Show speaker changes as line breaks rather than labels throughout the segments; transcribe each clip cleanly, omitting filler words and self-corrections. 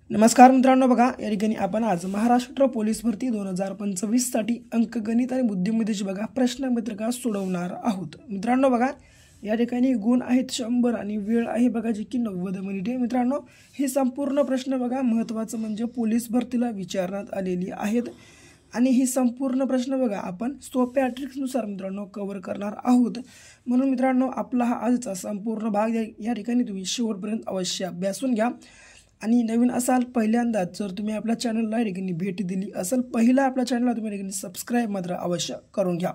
नमस्कार मित्रांनो, बघा या ठिकाणी आपण आज महाराष्ट्र पोलीस भरती 2025 साठी अंकगणित आणि बुद्धिमत्तेची बघा प्रश्नपत्रिका सोडवणार आहोत। मित्रांनो बघा या ठिकाणी गुण आहेत 100 आणि वेळ आहे बघा जी की 90 मिनिटे। मित्रांनो हे संपूर्ण प्रश्न बघा महत्त्वाचं म्हणजे पोलीस भरतीला विचारण्यात आलेली आहेत आणि ही संपूर्ण प्रश्न बघा आपण सोप्या ट्रिक्सनुसार मित्रांनो कव्हर करणार आहोत। म्हणून मित्रांनो आपला हा आजचा संपूर्ण भाग या ठिकाणी तुम्ही शेवटपर्यंत अवश्य अभ्यासून घ्या। आणि नवीन असाल पहिल्यांदाच जर तुम्ही आपल्या चॅनलला या ठिकाणी भेट दिली असेल पहिला आपल्या चॅनलला तुम्ही या ठिकाणी सबस्क्राइब मात्र अवश्य करून घ्या।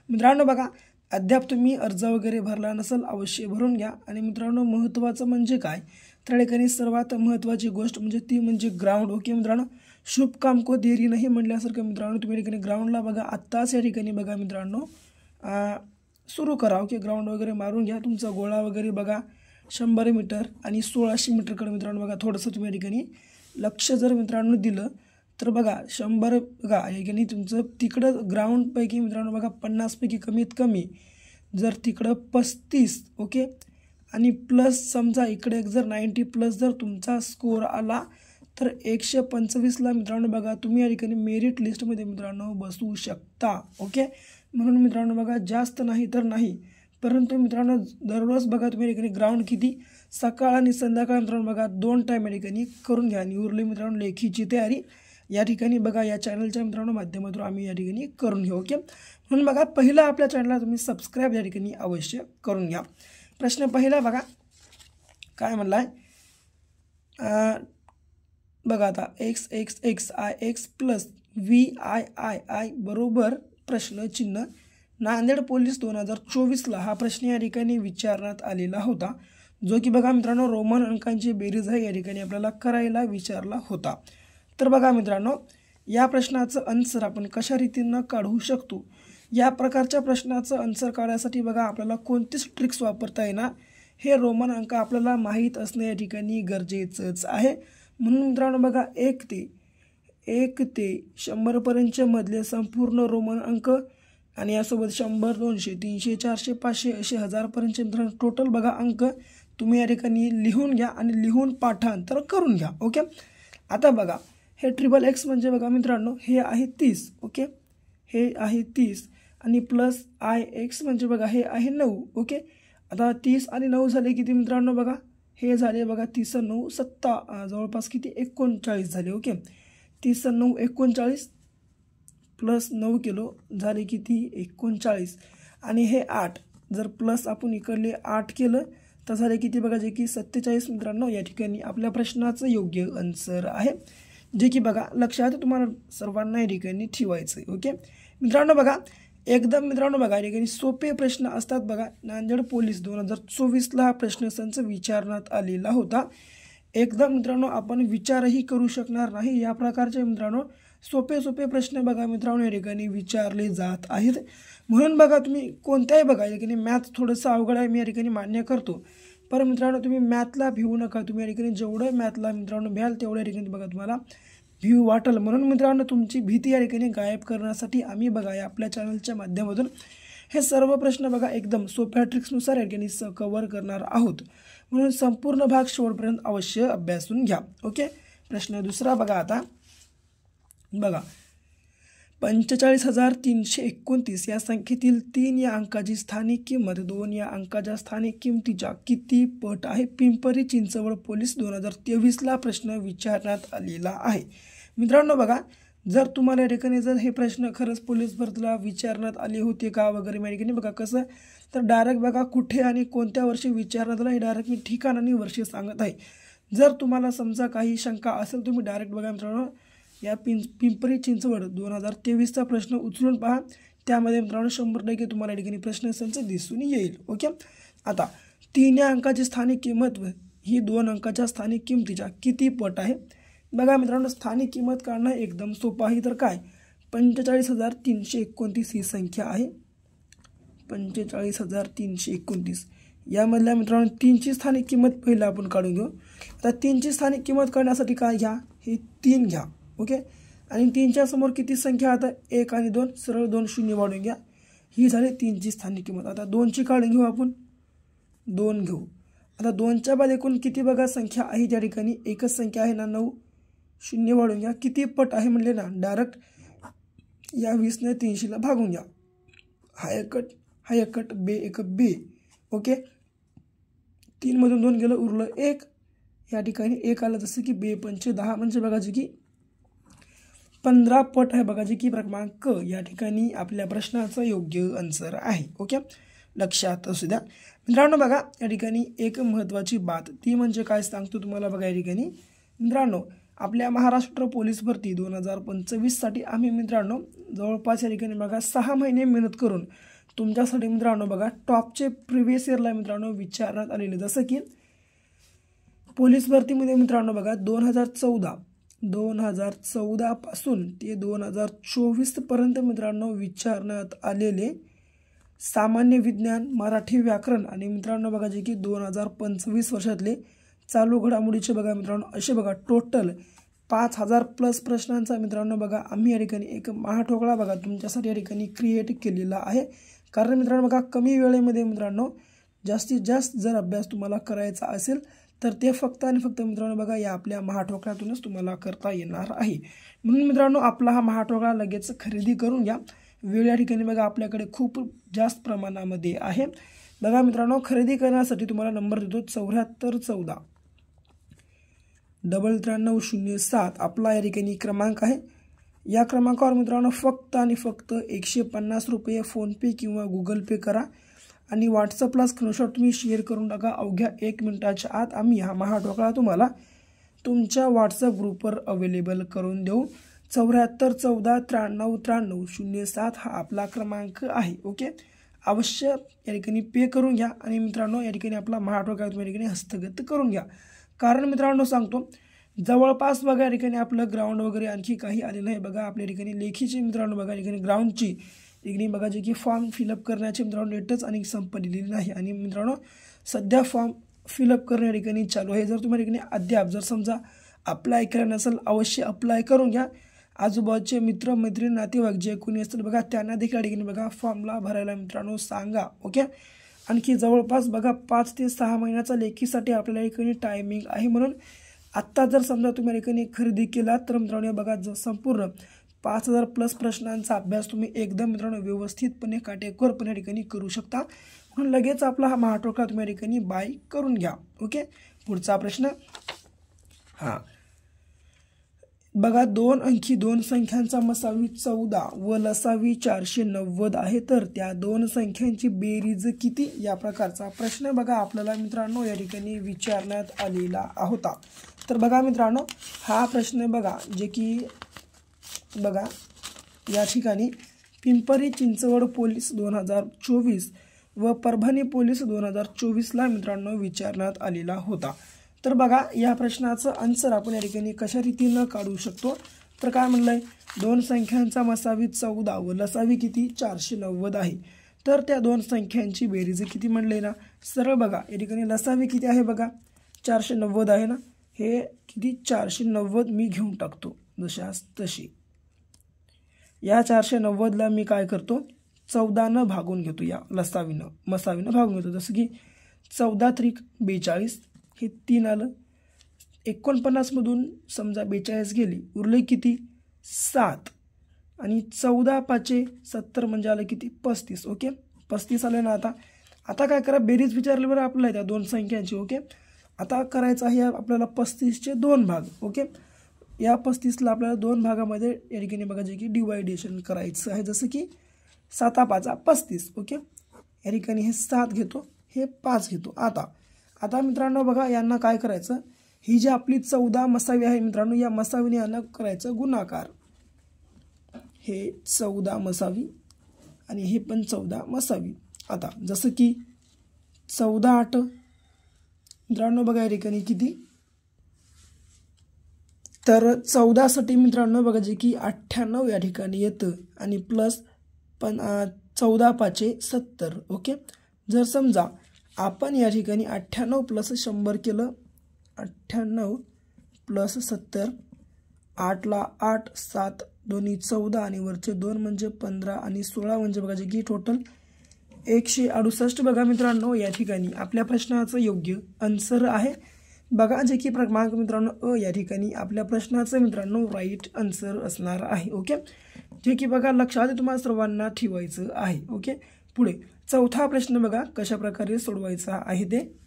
मित्रांनो बघा अद्याप तुम्ही अर्ज वगैरे भरला नसेल अवश्य भरून घ्या। आणि मित्रांनो महत्त्वाचं म्हणजे काय तर या ठिकाणी सर्वात महत्त्वाची गोष्ट म्हणजे ती म्हणजे ग्राउंड। ओके मित्रांनो, शुभ काम को देरी नाही म्हटल्यासारखं मित्रांनो तुम्ही या ठिकाणी ग्राउंडला बघा आत्ताच या ठिकाणी बघा मित्रांनो सुरू करा। ओके ग्राउंड वगैरे मारून घ्या। तुमचा गोळा वगैरे बघा 100 मीटर आणि 1600 मीटरकडे मित्रांनो बघा थोडंसं तुम्ही या ठिकाणी लक्ष जर मित्रांनो दिलं तर बघा 100 बघा या ठिकाणी तुमचं तिकडं ग्राउंडपैकी मित्रांनो बघा 50 पैकी कमीत कमी जर तिकडं 35 ओके आणि प्लस समजा इकडे जर 90 प्लस जर तुमचा स्कोर आला तर 125ला मित्रांनो बघा तुम्ही या ठिकाणी मेरिट लिस्टमध्ये मित्रांनो बसू शकता। ओके म्हणून मित्रांनो बघा जास्त नाही तर नाही परंतु मित्रांनो दररोज बघा तुम्ही या ठिकाणी ग्राउंड किती सकाळ आणि संध्याकाळ मित्रांनो बघा 2 टाइम या ठिकाणी करून घ्या। आणि उरली मित्रांनो लेखीची तयारी या ठिकाणी बघा या चॅनलच्या मित्रांनो माध्यमातून आम्ही या ठिकाणी करून घेऊ। ओके म्हणून बघा पहिला आपल्या चॅनलला तुम्ही सबस्क्राइब या ठिकाणी अवश्य करून घ्या। प्रश्न पहिला बघा काय म्हणलाय बघा आता x x x i x plus v i i i बरोबर प्रश्न चिन्ह नांदेड पोलीस 2024ला हा प्रश्न या ठिकाणी विचारण्यात आलेला होता जो की बघा मित्रांनो रोमन अंकांची बेरीज आहे या ठिकाणी आपल्याला करायला विचारला होता। तर बघा मित्रांनो या प्रश्नाचं आन्सर आपण कशा रीतीने काढू शकतो या प्रकारच्या प्रश्नाचं आन्सर काढण्यासाठी बघा आपल्याला कोणतीच ट्रिक्स वापरता येणार हे रोमन अंक आपल्याला माहीत असणे या ठिकाणी गरजेचंच आहे। म्हणून मित्रांनो बघा 1 ते 100 पर्यंतचे मधले संपूर्ण रोमन अंक आणि यासोबत 100 200 300 400 500 असे 1000 पर्यंतचे मित्रांनो टोटल बघा अंक तुम्ही या ठिकाणी लिहून घ्या आणि लिहून पाठांतर करून घ्या। ओके आता बघा हे ट्रिपल एक्स म्हणजे बघा मित्रांनो हे आहे 30 ओके हे आहे 30 आणि प्लस आय एक्स म्हणजे बघा हे आहे 9 ओके। आता 30 आणि 9 झाले किती मित्रांनो बघा हे झाले बघा 30 9 7 जवळपास किती 39 झाले। ओके 30 9 39 प्लस 9 किलो झाले किती 39 आणि हे 8 जर प्लस आपण इकडले 8 केलं तर झाले किती बघा जे की 47 मित्रांनो या ठिकाणी आपल्या प्रश्नाचं योग्य आन्सर आहे जे की बघा लक्षात तुम्हाला सर्वांना या ठिकाणी ठेवायचं आहे। ओके मित्रांनो बघा एकदम मित्रांनो बघा या ठिकाणी सोपे प्रश्न असतात बघा नांदेड पोलीस 2024ला हा प्रश्न संच विचारण्यात आलेला होता। एकदम मित्रांनो आपण विचारही करू शकणार नाही या प्रकारचे मित्रांनो सोपे प्रश्न बघा मित्रांनो या ठिकाणी विचारले जात आहेत। म्हणून बघा तुम्ही कोणत्याही बघा या ठिकाणी मॅथ थोडंसं अवघड आहे मी या ठिकाणी मान्य करतो पण मित्रांनो तुम्ही मॅथला भिवू नका। तुम्ही या ठिकाणी जेवढं मॅथला मित्रांनो भ्याल तेवढ्या ठिकाणी बघा तुम्हाला भीव वाटेल। म्हणून मित्रांनो तुमची भीती या ठिकाणी गायब करण्यासाठी आम्ही बघा या आपल्या चॅनलच्या माध्यमातून हे सर्व प्रश्न बघा एकदम सोप्या ट्रिक्सनुसार या ठिकाणी कव्हर करणार आहोत। म्हणून संपूर्ण भाग शेवटपर्यंत अवश्य अभ्यासून घ्या। ओके प्रश्न दुसरा बघा आता बघा 45,329 या संख्येतील 3 या अंकाची स्थानिक किंमत 2 या अंकाच्या स्थानिक किमतीच्या किती पट आहे। पिंपरी चिंचवड पोलीस 2023ला प्रश्न विचारण्यात आलेला आहे। मित्रांनो बघा जर तुम्हाला या ठिकाणी जर हे प्रश्न खरंच पोलीस भरतीला विचारण्यात आले होते का वगैरे या ठिकाणी बघा कसं तर डायरेक्ट बघा कुठे आणि कोणत्या वर्षी विचारण्यात आलं हे डायरेक्ट मी ठिकाण आणि वर्ष सांगत आहे। जर तुम्हाला समजा काही शंका असेल तुम्ही डायरेक्ट बघा मित्रांनो या पिंपरी चिंचवड 2023चा प्रश्न उचलून पहा त्यामध्ये मित्रांनो 100% तुम्हाला या ठिकाणी प्रश्न संच दिसून येईल। ओके आता 3 या अंकाची स्थानिक किंमत ही 2 अंकाच्या स्थानिक किमतीच्या किती पट आहे। बघा मित्रांनो स्थानिक किंमत काढणं एकदम सोपं आहे तर काय 45,329 ही संख्या आहे 45,329 यामधल्या मित्रांनो 3ची स्थानिक किंमत पहिला आपण काढून घेऊ। आता 3ची स्थानिक किंमत काढण्यासाठी काय घ्या हे 3 घ्या ओके आणि 3च्या समोर किती संख्या आता 1 आणि 2 सरळ 2 शून्य वाढून घ्या ही झाली 3ची स्थानिक किंमत। आता 2ची काढून घेऊ आपण 2 घेऊ। आता 2च्या बाद एकूण किती बघा संख्या आहे त्या ठिकाणी एकच संख्या आहे ना 9 शून्य वाढवून घ्या. किती पट आहे म्हणले ना, डायरेक्ट या 20ने 300ला भागून घ्या. हा एक कट बे एक बे. ओके, 3 मधून 2 गेलं, उरलं 1. या ठिकाणी 1 आलं, जसं की बे 5 10 म्हणजे बघा जे की 15 पट आहे बघा जे की क्रमांक या ठिकाणी आपल्या प्रश्नाचं योग्य आन्सर आहे. ओके, लक्षात असू द्या मित्रांनो. बघा या ठिकाणी एक महत्त्वाची बात ती म्हणजे काय सांगतो तुम्हाला बघा या ठिकाणी मित्रांनो, आपल्या महाराष्ट्र पोलीस भरती 2025साठी आम्ही मित्रांनो जवळपास या ठिकाणी बघा 6 महिने मेहनत करून तुमच्यासाठी मित्रांनो बघा टॉपचे प्रिव्हियस इयरला मित्रांनो विचारण्यात आलेले, जसं की पोलीस भरतीमध्ये मित्रांनो बघा 2014 पासून ते 2024 पर्यंत मित्रांनो विचारण्यात आलेले सामान्य विज्ञान, मराठी व्याकरण आणि मित्रांनो बघा जे की 2025 वर्षातले चालू घडामोडीचे बघा मित्रांनो असे बघा टोटल 5000+ प्रश्नांचा मित्रांनो बघा आम्ही या ठिकाणी एक महाठोकळा बघा तुमच्यासाठी या ठिकाणी क्रिएट केलेला आहे. कारण मित्रांनो बघा कमी वेळेमध्ये मित्रांनो जास्तीत जास्त जर अभ्यास तुम्हाला करायचा असेल तर ते फक्त आणि फक्त मित्रांनो बघा या आपल्या महाठोकळ्यातूनच तुम्हाला करता येणार आहे. म्हणून मित्रांनो आपला हा महाठोकळा लगेच खरेदी करून घ्या. वेळ या ठिकाणी बघा आपल्याकडे खूप जास्त प्रमाणामध्ये आहे. बघा मित्रांनो खरेदी करण्यासाठी तुम्हाला नंबर देतो 7414 9307 आपला या ठिकाणी क्रमांक आहे. या क्रमांकावर मित्रांनो फक्त आणि फक्त 150 रुपये फोनपे किंवा गुगल पे करा आणि व्हॉट्सअपला स्क्रीनशॉट तुम्ही शेअर करून टाका. अवघ्या 1 मिनिटाच्या आत आम्ही हा महाठोकळा तुम्हाला तुमच्या व्हॉट्सअप ग्रुपवर अवेलेबल करून देऊ. 7414939307 हा आपला क्रमांक आहे. ओके, अवश्य या ठिकाणी पे करून घ्या आणि मित्रांनो या ठिकाणी आपला महाठोकळा तुम्ही या ठिकाणी हस्तगत करून घ्या. कारण मित्रांनो सांगतो जवळपास बघा या ठिकाणी आपलं ग्राउंड वगैरे आणखी काही आलेलं आहे बघा. आपल्या ठिकाणी लेखीचे मित्रांनो बघा या ठिकाणी ग्राउंडची ठिकाणी बघा जे की फॉर्म फिलअप करण्याचे मित्रांनो डेटच आणि संपलेली नाही आणि मित्रांनो सध्या फॉर्म फिलअप करणे या ठिकाणी चालू आहे. जर तुम्हाला ठिकाणी अद्याप जर समजा अप्लाय केला नसेल अवश्य अप्लाय करून घ्या. आजूबाजूचे मित्र मैत्रीण नातेवाईक जे कोणी असतील बघा त्यांना देखील या ठिकाणी बघा फॉर्मला भरायला मित्रांनो सांगा. ओके, आणखी जवळपास बघा 5 ते 6 महिन्याचा लेखीसाठी आपल्याला ठिकाणी टायमिंग आहे. म्हणून आत्ता जर समजा तुम्ही ठिकाणी खरेदी केला तर मित्रांनो बघा संपूर्ण 5000+ प्रश्नांचा अभ्यास तुम्ही एकदम मित्रांनो व्यवस्थितपणे काटेकोरपणे या ठिकाणी करू शकता. म्हणून लगेच आपला हा महाठोकळा तुम्ही या ठिकाणी बाय करून घ्या. ओके, पुढचा प्रश्न हा बघा 2 अंकी 2 संख्यांचा मसावी 14 व लसावी 490 आहे तर त्या 2 संख्यांची बेरीज किती, या प्रकारचा प्रश्न बघा आपल्याला मित्रांनो या ठिकाणी विचारण्यात आलेला होता. तर बघा मित्रांनो हा प्रश्न बघा जे की बघा या ठिकाणी पिंपरी चिंचवड पोलीस 2024 व परभणी पोलीस 2024ला मित्रांनो विचारण्यात आलेला होता. तर बघा या प्रश्नाचं आन्सर आपण या ठिकाणी कशा रीतीनं काढू शकतो. तर काय म्हणलंय 2 संख्यांचा मसावी 14 व लसावी किती 490 आहे. तर त्या 2 संख्यांची बेरीज किती म्हणले ना, सरळ बघा या ठिकाणी लसावी किती आहे बघा 490 आहे ना, हे किती 490 मी घेऊन टाकतो जशास तशी. या 490ला मी काय करतो 14 भागून घेतो, या लसावीनं मसावीनं भागून घेतो. जसं की 14 त्रिक 42 हे 3 आलं. 49 मधून समजा 42 गेली, उरले किती 7 आणि 14 पाचे 70 म्हणजे आलं किती 35. ओके, 35 आले ना. आता काय करा बेरीज विचारली बरं आपल्याला त्या 2 संख्यांची. ओके, आता करायचं आहे आपल्याला 35चे 2 भाग. ओके, या 35ला आपल्याला 2 भागामध्ये या ठिकाणी बघा जे की डिवायडेशन करायचं आहे. जसं की 7 5 35. ओके, या ठिकाणी हे 7 घेतो, हे 5 घेतो. आता मित्रांनो बघा यांना काय करायचं, ही जी आपली 14 मसावी आहे मित्रांनो या मसावीने यांना करायचं गुणाकार. हे 14 मसावी आणि हे पण 14 मसावी. आता जसं की 14 8 मित्रांनो बघा या ठिकाणी किती, तर 14 साठी मित्रांनो बघा जे की 98 या ठिकाणी येतं आणि प्लस पण 14 पाचे 70. ओके, जर समजा आपण या ठिकाणी 98 + 100 केलं, 98 + 70, 8 ला 8 7 दोन्ही 14 आणि वरचे 2 म्हणजे 15 आणि 16 म्हणजे बघा जे की टोटल 168 बघा मित्रांनो या ठिकाणी आपल्या प्रश्नाचं योग्य आन्सर आहे. बघा जे की क्रमांक मित्रांनो अ या ठिकाणी आपल्या प्रश्नाचं मित्रांनो राईट आन्सर असणार आहे. ओके, जे की बघा लक्षात तुम्हाला सर्वांना ठेवायचं आहे. ओके, पुढे चौथा प्रश्न बघा कशा प्रकारे सोडवायचा आहे ते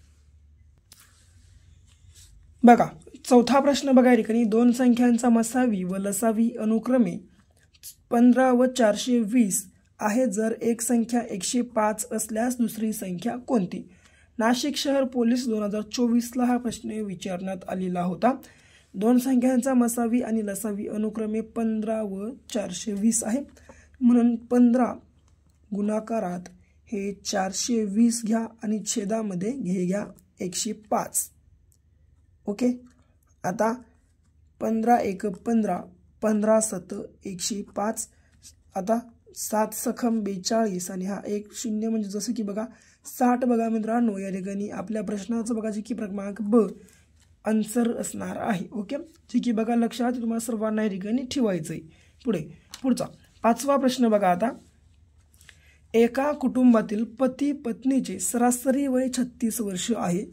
बघा. चौथा प्रश्न बघा या ठिकाणी दोन संख्यांचा मसावी व लसावी अनुक्रमे 15 व 420 आहे. जर एक संख्या 105 असल्यास दुसरी संख्या कोणती? नाशिक शहर पोलीस 2024ला हा प्रश्न विचारण्यात आलेला होता. दोन संख्यांचा मसावी आणि लसावी अनुक्रमे 15 व 420 आहे, म्हणून 15 गुणाकारात हे 420 घ्या आणि छेदामध्ये घ्या 105. ओके, आता 15 एक 15, 15 सत 105. आता 7 सखम 42 आणि हा 1 0 म्हणजे जसं की बघा 60 बघा मित्रांनो या ठिकाणी आपल्या प्रश्नाचं बघा जे की क्रमांक ब आन्सर असणार आहे. ओके, जे की बघा लक्षात तुम्हाला सर्वांना या ठिकाणी ठेवायचं आहे. पुढचा पाचवा प्रश्न बघा. आता एका कुटुंबातील पती पत्नीचे सरासरी वय 36 वर्ष आहे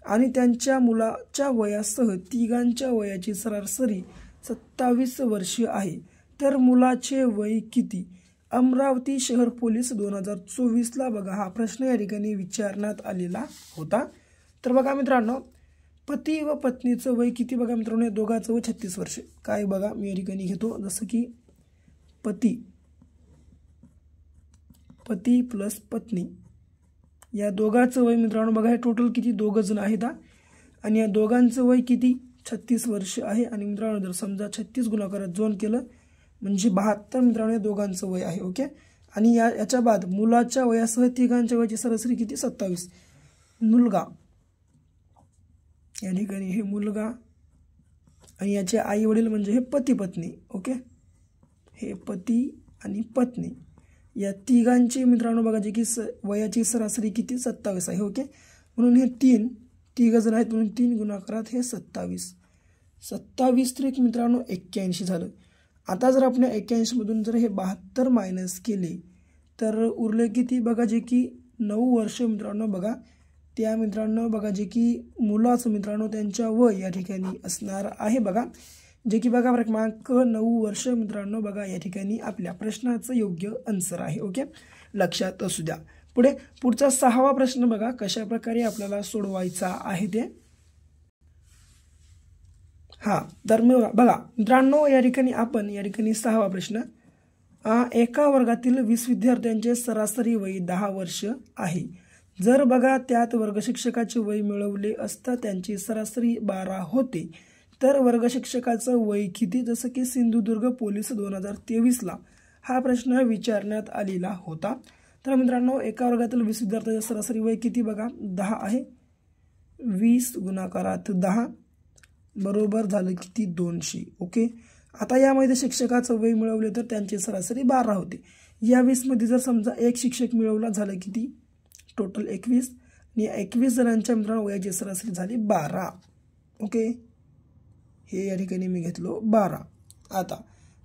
आणि त्यांच्या मुलाच्या वयासह तिघांच्या वयाची सरासरी 27 वर्ष आहे, तर मुलाचे वय किती? अमरावती शहर पोलीस 2024ला बघा हा प्रश्न या ठिकाणी विचारण्यात आलेला होता. तर बघा मित्रांनो पती व पत्नीचं वय किती बघा मित्रांनो या दोघांचं वय 36 वर्ष. काय बघा मी या ठिकाणी घेतो जसं की पती प्लस पत्नी या दोघांचं वय मित्रांनो बघा हे टोटल किती दोघं जण आहेत आणि या दोघांचं वय किती 36 वर्ष आहे. आणि मित्रांनो जर समजा 36 गुणाकारात 2 केलं म्हणजे 72 मित्रांनो या दोघांचं वय आहे. ओके, आणि याच्या बाद मुलाच्या वयासह तिघांच्या वयाची सरासरी किती 27. मुलगा या ठिकाणी हे मुलगा आणि याचे आई वडील म्हणजे हे पती पत्नी. ओके, हे पती आणि पत्नी या तिघांची मित्रांनो बघा जे की वयाची सरासरी किती 27 आहे. ओके, म्हणून हे तिघ जण आहेत म्हणून 3 गुणाकारात हे 27 त्रिक मित्रांनो 81 झालं. आता जर आपण 81 मधून जर हे 72 मायनस केले तर उरले किती बघा जे की 9 वर्ष मित्रांनो बघा त्या मित्रांनो बघा जे की मुलाचं मित्रांनो त्यांच्या वय या ठिकाणी असणार आहे बघा जे की बघा क्रमांक 9 वर्ष मित्रांनो बघा या ठिकाणी आपल्या प्रश्नाचं योग्य आन्सर आहे. ओके, लक्षात असू द्या. पुढचा 6वा प्रश्न बघा कशा प्रकारे आपल्याला सोडवायचा आहे ते तर बघा मित्रांनो या ठिकाणी आपण या ठिकाणी 6वा प्रश्न एका वर्गातील 20 विद्यार्थ्यांचे सरासरी वय 10 वर्ष आहे. जर बघा त्यात वर्ग शिक्षकाचे वय मिळवले असता त्यांची सरासरी 12 होते, तर वर्ग शिक्षकाचं वय किती? जसं की सिंधुदुर्ग पोलीस 2023ला हा प्रश्न विचारण्यात आलेला होता. तर मित्रांनो एका वर्गातील 20 विद्यार्थ्यांचे सरासरी वय किती बघा 10 आहे. 20 गुणाकारात 10 बरोबर झालं किती 200. ओके, आता यामध्ये शिक्षकाचं वय मिळवले तर त्यांची सरासरी 12 होते. या 20 मध्ये जर समजा एक शिक्षक मिळवला झालं किती टोटल 21 आणि 21 जणांच्या मित्रांनो वयाची सरासरी झाली 12. ओके, हे या ठिकाणी मी घेतलो 12.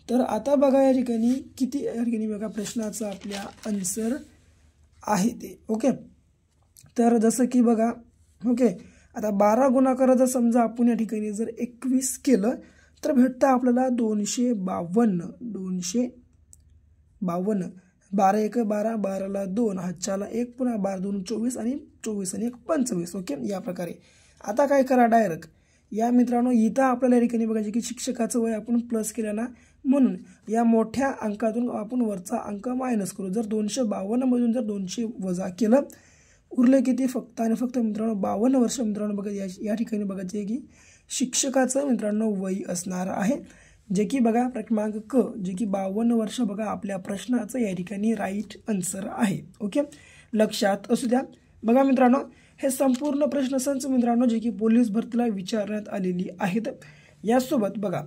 आता बघा या ठिकाणी किती या ठिकाणी बघा प्रश्नाचा आपल्या आन्सर आहे ते. ओके, तर जसं की बघा ओके आता 12 गुणाकाराचा समजा आपण या ठिकाणी जर 21 केलं तर भेटतं आपल्याला 252. 12 एक 12, 12ला 2, हातच्याला 1, पुन्हा 12 2 24 आणि 24 आणि 1 25. ओके, या प्रकारे आता काय करा डायरेक्ट या मित्रांनो इथं आपल्याला या ठिकाणी बघायचे की शिक्षकाचं वय आपण प्लस केलं ना, म्हणून या मोठ्या अंकातून आपण वरचा अंक मायनस करू. जर 252 मधून जर 200 वजा केलं उरले किती फक्त आणि फक्त मित्रांनो 52 वर्ष मित्रांनो बघा या ठिकाणी बघायचे की शिक्षकाचं मित्रांनो वय असणार आहे जे की बघा क्रमांक क जे की 52 वर्ष बघा आपल्या प्रश्नाचं या ठिकाणी राईट आन्सर आहे. ओके, लक्षात असू द्या. बघा मित्रांनो हे संपूर्ण प्रश्नसंच मित्रांनो जे की पोलीस भरतीला विचारण्यात आलेली आहेत. यासोबत बघा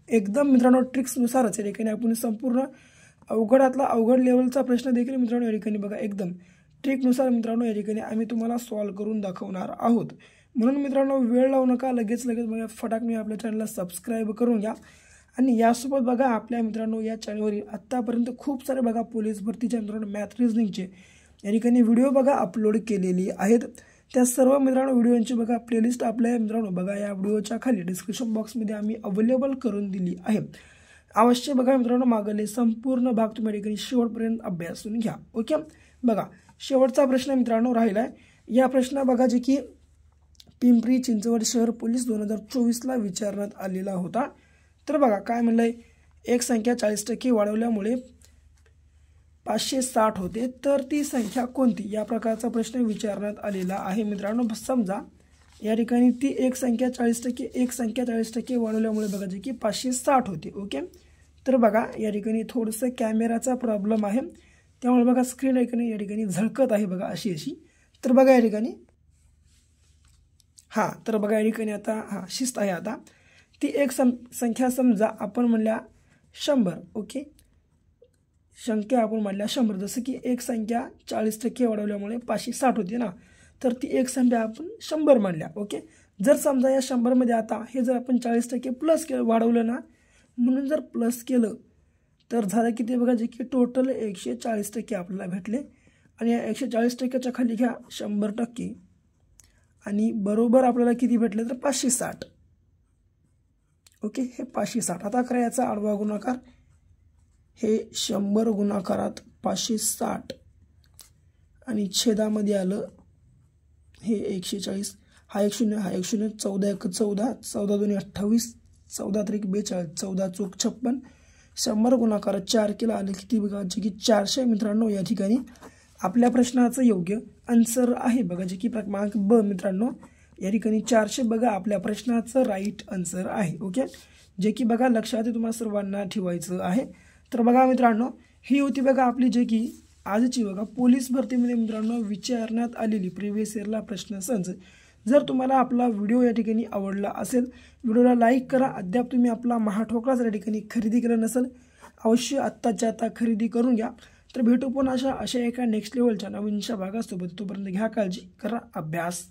एकदम मित्रांनो ट्रिक्सनुसारच या ठिकाणी आपण संपूर्ण अवघडातला अवघड लेवलचा प्रश्न देखील मित्रांनो या ठिकाणी बघा एकदम ट्रिकनुसार मित्रांनो या ठिकाणी आम्ही तुम्हाला सॉल्व करून दाखवणार आहोत. म्हणून मित्रांनो वेळ लावू नका, लगेच बघा फटाकने आपल्या चॅनलला सबस्क्राईब करून घ्या. आणि यासोबत बघा आपल्या मित्रांनो या चॅनलवरील आत्तापर्यंत खूप सारे बघा पोलीस भरतीच्या मित्रांनो मॅथ रिझनिंगचे या ठिकाणी व्हिडिओ बघा अपलोड केलेली आहेत. त्या सर्व मित्रांनो व्हिडिओची बघा प्लेलिस्ट आपल्या मित्रांनो बघा या व्हिडिओच्या खाली डिस्क्रिप्शन बॉक्समध्ये आम्ही अवेलेबल करून दिली आहे। अवश्य बघा मित्रांनो मागले संपूर्ण भाग तुम्ही या ठिकाणी शेवटपर्यंत अभ्यासून घ्या। ओके, बघा शेवटचा प्रश्न मित्रांनो राहिला आहे। या प्रश्न बघा जे की पिंपरी चिंचवड शहर पोलीस 2024ला विचारण्यात आलेला होता। तर बघा काय म्हणलंय, एक संख्या 40% वाढवल्यामुळे 560 होते, तर ती संख्या कोणती, या प्रकारचा प्रश्न विचारण्यात आलेला आहे मित्रांनो। समजा या ठिकाणी ती एक संख्या 40% वाढवल्यामुळे बघा जे की 560 होते। ओके, तर बघा या ठिकाणी थोडंसं कॅमेराचा प्रॉब्लेम आहे, त्यामुळे बघा स्क्रीन या ठिकाणी झळकत आहे बघा अशी। तर बघा या ठिकाणी तर बघा या ठिकाणी आता शिस्त आहे। आता ती एक संख्या समजा आपण म्हणल्या 100। ओके, संख्या आपण म्हणल्या 100, जसं की एक संख्या 40% वाढवल्यामुळे 560 होती ना, तर ती एक संख्या आपण 100 मानल्या। ओके, जर समजा या 100 मध्ये आता हे जर आपण 40% प्लस केलं वाढवलं ना, म्हणून जर प्लस केलं तर झालं किती बघा जे की टोटल 140% आपल्याला भेटले। आणि या 140%च्या खाली घ्या 100% आणि बरोबर आपल्याला किती भेटले तर 560। ओके, हे 560। आता करा याचा आडवा गुणाकार, हे 100 गुणाकारात 560 आणि छेदामध्ये आलं हे 140, हा 1 0, हा 1 0, 14 1 14, 14 2 28, 14 3 42, 14 चौक 56, 100 गुणाकारात 4 केला आलं किती बघा जे की 400 मित्रांनो। या ठिकाणी आपल्या प्रश्नाचं योग्य आन्सर आहे बघा जे की क्रमांक ब मित्रांनो। या ठिकाणी 400 बघा आपल्या प्रश्नाचं राईट आन्सर आहे। ओके, जे की बघा लक्षात तुम्हाला सर्वांना ठेवायचं आहे। तर बघा मित्रांनो ही होती बघा आपली जे की आजची बघा पोलीस भरतीमध्ये मित्रांनो विचारण्यात आलेली प्रिव्हियस इयरला प्रश्नसंच। जर तुम्हाला आपला व्हिडिओ या ठिकाणी आवडला असेल, व्हिडिओला लाईक करा। अद्याप तुम्ही आपला महाठोकळाच या ठिकाणी खरेदी केलं नसेल, अवश्य आत्ताच्या आता खरेदी करून घ्या। तर भेटू पुन्हा अशा एका नेक्स्ट लेवलच्या नवीनशा भागासोबत, तोपर्यंत घ्या काळजी, करा अभ्यास।